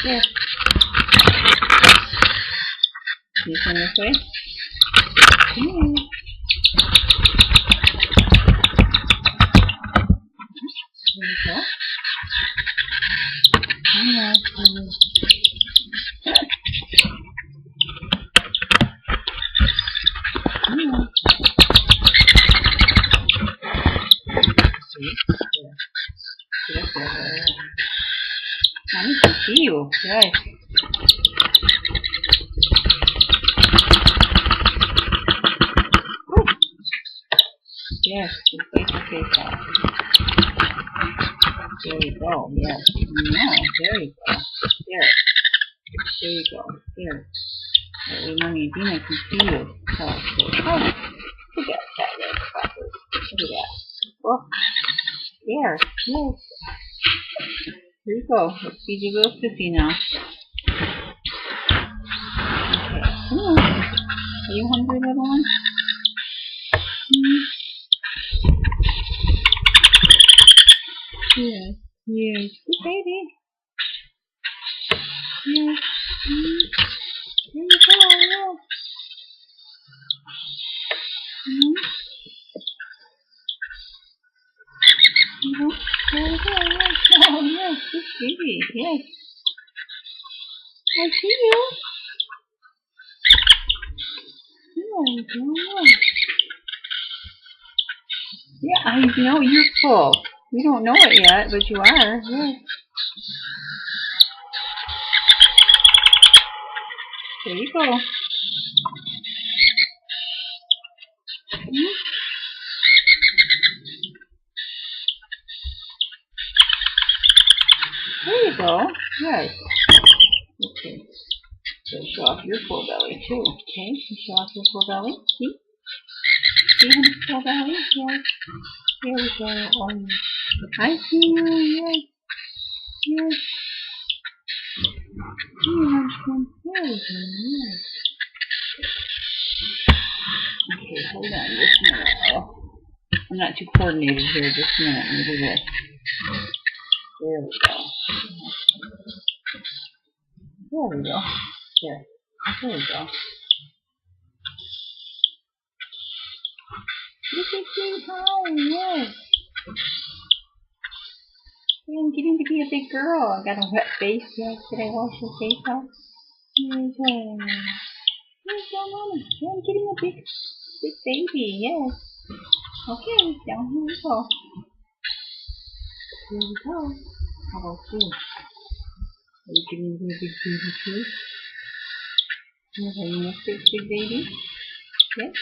Here. You turn this way. Here. There you go. There Mommy can see you. Yes. Ooh. Yes, just take your face off. There you go. Yes. No, there you go. There. There you go. There. That way Mommy and Dina can see you. Oh, look at that. Look at that. Oh, there. Yes. Here you go. Let's feed your little sissy now. Okay. Are you hungry, little one? Yes. Yes. Good baby. Yes. Here you go. Yes. There you go. Yes. Oh, yes. Good baby. Yes. I see you. There you go. Yeah, I know you're full. You don't know it yet, but you are. Yes. There you go. There you go. Yes. Okay. So show off your full belly too. Okay. You show off your full belly. See? See his full belly? Yes. There we go. Oh, yes. I see you. Yes. Yes. There we go. Yes. Okay, hold on just a minute. Oh, I'm not too coordinated here. Just a minute. Let me do this. There we go. There we go. There. There we go. Look at you. Hi. Yes. I'm getting to be a big girl. I got a wet face. Yes. Did I wash your face off? Yes. Yes, Mommy. I'm getting a big baby. Yes. Okay. Down here we go. Here we go. How about you? Are you giving me a big baby too? Yes, are you a big baby? Yes?